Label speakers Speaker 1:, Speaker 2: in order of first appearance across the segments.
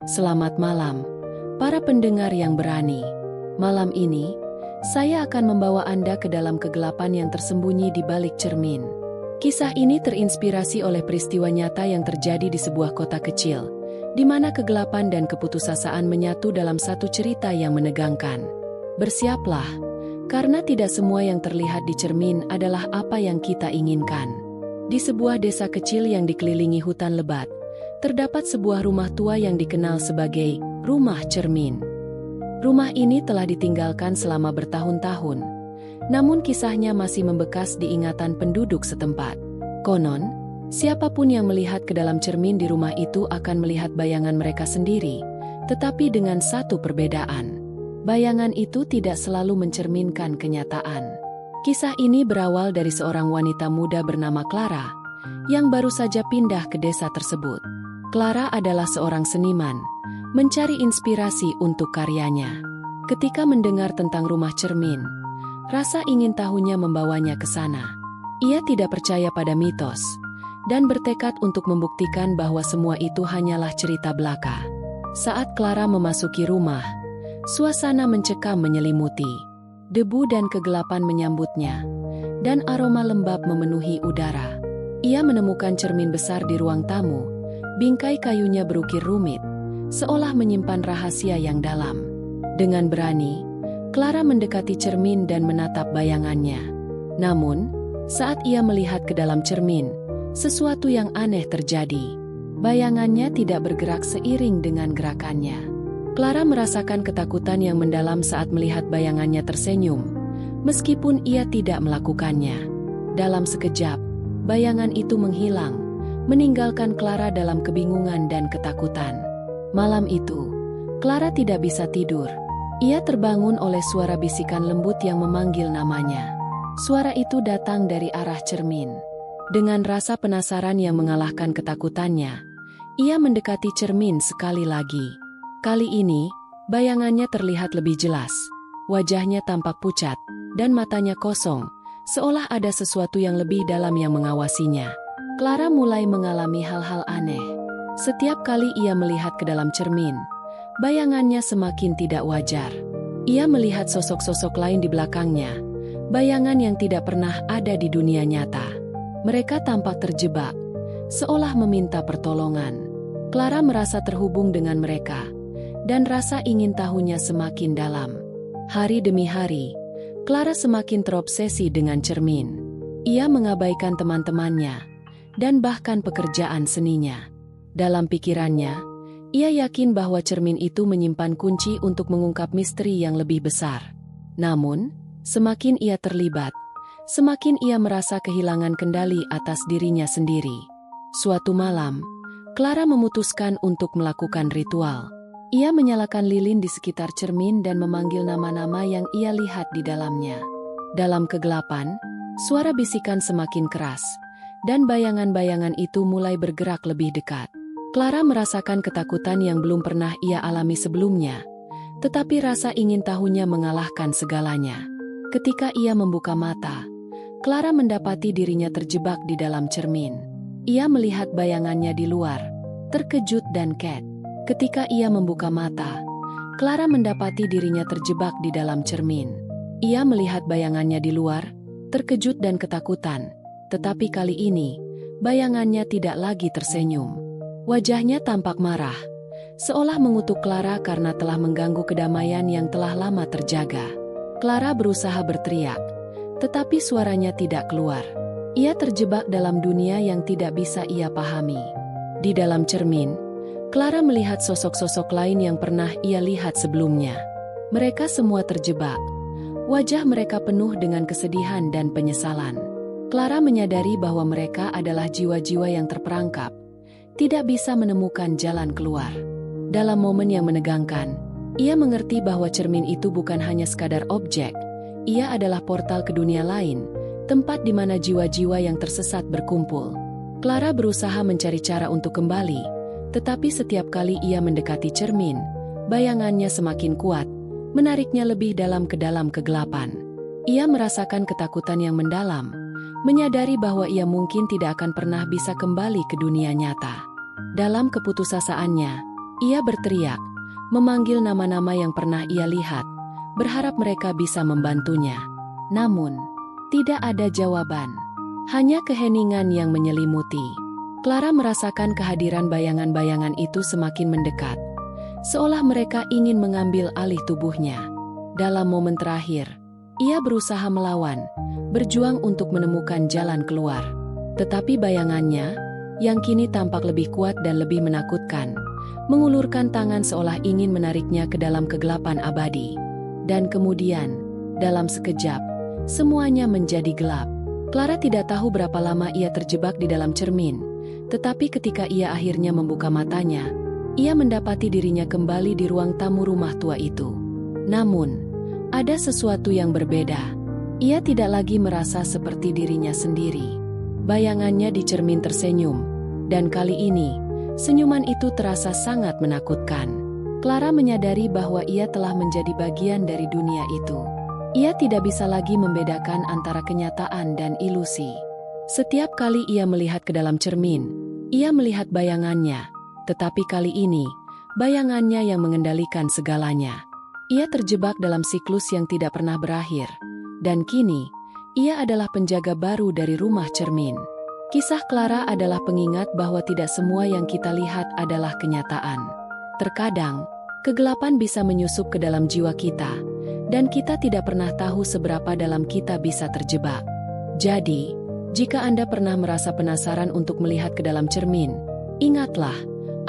Speaker 1: Selamat malam, para pendengar yang berani. Malam ini, saya akan membawa Anda ke dalam kegelapan yang tersembunyi di balik cermin. Kisah ini terinspirasi oleh peristiwa nyata yang terjadi di sebuah kota kecil, di mana kegelapan dan keputusasaan menyatu dalam satu cerita yang menegangkan. Bersiaplah, karena tidak semua yang terlihat di cermin adalah apa yang kita inginkan. Di sebuah desa kecil yang dikelilingi hutan lebat, terdapat sebuah rumah tua yang dikenal sebagai rumah cermin. Rumah ini telah ditinggalkan selama bertahun-tahun, namun kisahnya masih membekas di ingatan penduduk setempat. Konon, siapapun yang melihat ke dalam cermin di rumah itu akan melihat bayangan mereka sendiri, tetapi dengan satu perbedaan. Bayangan itu tidak selalu mencerminkan kenyataan. Kisah ini berawal dari seorang wanita muda bernama Clara, yang baru saja pindah ke desa tersebut. Clara adalah seorang seniman, mencari inspirasi untuk karyanya. Ketika mendengar tentang rumah cermin, rasa ingin tahunya membawanya ke sana. Ia tidak percaya pada mitos, dan bertekad untuk membuktikan bahwa semua itu hanyalah cerita belaka. Saat Clara memasuki rumah, suasana mencekam menyelimuti. Debu dan kegelapan menyambutnya, dan aroma lembab memenuhi udara. Ia menemukan cermin besar di ruang tamu. Bingkai kayunya berukir rumit, seolah menyimpan rahasia yang dalam. Dengan berani, Clara mendekati cermin dan menatap bayangannya. Namun, saat ia melihat ke dalam cermin, sesuatu yang aneh terjadi. Bayangannya tidak bergerak seiring dengan gerakannya. Clara merasakan ketakutan yang mendalam saat melihat bayangannya tersenyum, meskipun ia tidak melakukannya. Dalam sekejap, bayangan itu menghilang, meninggalkan Clara dalam kebingungan dan ketakutan. Malam itu, Clara tidak bisa tidur. Ia terbangun oleh suara bisikan lembut yang memanggil namanya. Suara itu datang dari arah cermin. Dengan rasa penasaran yang mengalahkan ketakutannya, ia mendekati cermin sekali lagi. Kali ini, bayangannya terlihat lebih jelas. Wajahnya tampak pucat, dan matanya kosong, seolah ada sesuatu yang lebih dalam yang mengawasinya. Clara mulai mengalami hal-hal aneh. Setiap kali ia melihat ke dalam cermin, bayangannya semakin tidak wajar. Ia melihat sosok-sosok lain di belakangnya, bayangan yang tidak pernah ada di dunia nyata. Mereka tampak terjebak, seolah meminta pertolongan. Clara merasa terhubung dengan mereka, dan rasa ingin tahunya semakin dalam. Hari demi hari, Clara semakin terobsesi dengan cermin. Ia mengabaikan teman-temannya, dan bahkan pekerjaan seninya. Dalam pikirannya, ia yakin bahwa cermin itu menyimpan kunci untuk mengungkap misteri yang lebih besar. Namun, semakin ia terlibat, semakin ia merasa kehilangan kendali atas dirinya sendiri. Suatu malam, Clara memutuskan untuk melakukan ritual. Ia menyalakan lilin di sekitar cermin dan memanggil nama-nama yang ia lihat di dalamnya. Dalam kegelapan, suara bisikan semakin keras, dan bayangan-bayangan itu mulai bergerak lebih dekat. Clara merasakan ketakutan yang belum pernah ia alami sebelumnya, tetapi rasa ingin tahunya mengalahkan segalanya. Ketika ia membuka mata, Clara mendapati dirinya terjebak di dalam cermin. Ia melihat bayangannya di luar, terkejut dan kaget. Ketika ia membuka mata, Clara mendapati dirinya terjebak di dalam cermin. Ia melihat bayangannya di luar, terkejut dan ketakutan. Tetapi kali ini, bayangannya tidak lagi tersenyum. Wajahnya tampak marah, seolah mengutuk Clara karena telah mengganggu kedamaian yang telah lama terjaga. Clara berusaha berteriak, tetapi suaranya tidak keluar. Ia terjebak dalam dunia yang tidak bisa ia pahami. Di dalam cermin, Clara melihat sosok-sosok lain yang pernah ia lihat sebelumnya. Mereka semua terjebak. Wajah mereka penuh dengan kesedihan dan penyesalan. Clara menyadari bahwa mereka adalah jiwa-jiwa yang terperangkap, tidak bisa menemukan jalan keluar. Dalam momen yang menegangkan, ia mengerti bahwa cermin itu bukan hanya sekadar objek, ia adalah portal ke dunia lain, tempat di mana jiwa-jiwa yang tersesat berkumpul. Clara berusaha mencari cara untuk kembali, tetapi setiap kali ia mendekati cermin, bayangannya semakin kuat, menariknya lebih dalam ke dalam kegelapan. Ia merasakan ketakutan yang mendalam, menyadari bahwa ia mungkin tidak akan pernah bisa kembali ke dunia nyata. Dalam keputusasaannya, Ia berteriak, memanggil nama-nama yang pernah ia lihat, berharap mereka bisa membantunya. Namun, tidak ada jawaban. Hanya keheningan yang menyelimuti. Clara merasakan kehadiran bayangan-bayangan itu semakin mendekat, seolah mereka ingin mengambil alih tubuhnya. Dalam momen terakhir, ia berusaha melawan, berjuang untuk menemukan jalan keluar. Tetapi bayangannya, yang kini tampak lebih kuat dan lebih menakutkan, mengulurkan tangan seolah ingin menariknya ke dalam kegelapan abadi. Dan kemudian, dalam sekejap, semuanya menjadi gelap. Clara tidak tahu berapa lama ia terjebak di dalam cermin, tetapi ketika ia akhirnya membuka matanya, ia mendapati dirinya kembali di ruang tamu rumah tua itu. Namun, ada sesuatu yang berbeda. Ia tidak lagi merasa seperti dirinya sendiri. Bayangannya di cermin tersenyum, dan kali ini, senyuman itu terasa sangat menakutkan. Clara menyadari bahwa ia telah menjadi bagian dari dunia itu. Ia tidak bisa lagi membedakan antara kenyataan dan ilusi. Setiap kali ia melihat ke dalam cermin, ia melihat bayangannya, tetapi kali ini, bayangannya yang mengendalikan segalanya. Ia terjebak dalam siklus yang tidak pernah berakhir, dan kini, ia adalah penjaga baru dari rumah cermin. Kisah Clara adalah pengingat bahwa tidak semua yang kita lihat adalah kenyataan. Terkadang, kegelapan bisa menyusup ke dalam jiwa kita, dan kita tidak pernah tahu seberapa dalam kita bisa terjebak. Jadi, jika Anda pernah merasa penasaran untuk melihat ke dalam cermin, ingatlah,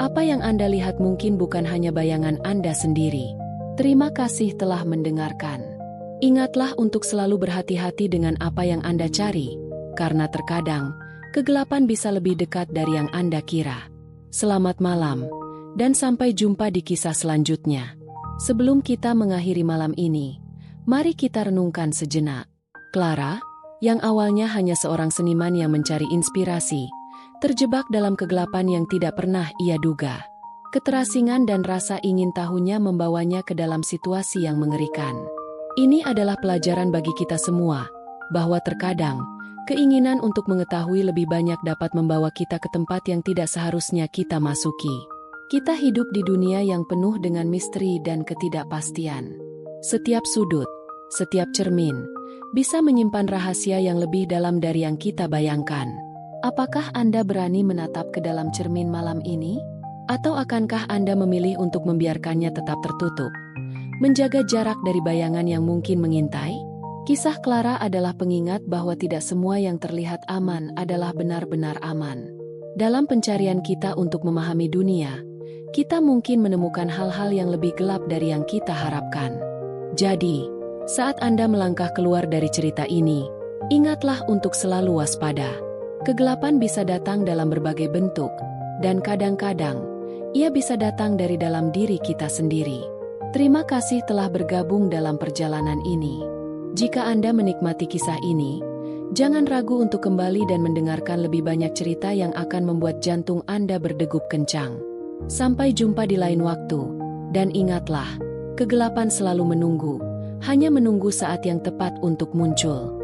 Speaker 1: apa yang Anda lihat mungkin bukan hanya bayangan Anda sendiri. Terima kasih telah mendengarkan. Ingatlah untuk selalu berhati-hati dengan apa yang Anda cari, karena terkadang, kegelapan bisa lebih dekat dari yang Anda kira. Selamat malam, dan sampai jumpa di kisah selanjutnya. Sebelum kita mengakhiri malam ini, mari kita renungkan sejenak. Clara, yang awalnya hanya seorang seniman yang mencari inspirasi, terjebak dalam kegelapan yang tidak pernah ia duga. Keterasingan dan rasa ingin tahunya membawanya ke dalam situasi yang mengerikan. Ini adalah pelajaran bagi kita semua, bahwa terkadang, keinginan untuk mengetahui lebih banyak dapat membawa kita ke tempat yang tidak seharusnya kita masuki. Kita hidup di dunia yang penuh dengan misteri dan ketidakpastian. Setiap sudut, setiap cermin, bisa menyimpan rahasia yang lebih dalam dari yang kita bayangkan. Apakah Anda berani menatap ke dalam cermin malam ini? Atau akankah Anda memilih untuk membiarkannya tetap tertutup? Menjaga jarak dari bayangan yang mungkin mengintai? Kisah Clara adalah pengingat bahwa tidak semua yang terlihat aman adalah benar-benar aman. Dalam pencarian kita untuk memahami dunia, kita mungkin menemukan hal-hal yang lebih gelap dari yang kita harapkan. Jadi, saat Anda melangkah keluar dari cerita ini, ingatlah untuk selalu waspada. Kegelapan bisa datang dalam berbagai bentuk, dan kadang-kadang, ia bisa datang dari dalam diri kita sendiri. Terima kasih telah bergabung dalam perjalanan ini. Jika Anda menikmati kisah ini, jangan ragu untuk kembali dan mendengarkan lebih banyak cerita yang akan membuat jantung Anda berdegup kencang. Sampai jumpa di lain waktu, dan ingatlah, kegelapan selalu menunggu, hanya menunggu saat yang tepat untuk muncul.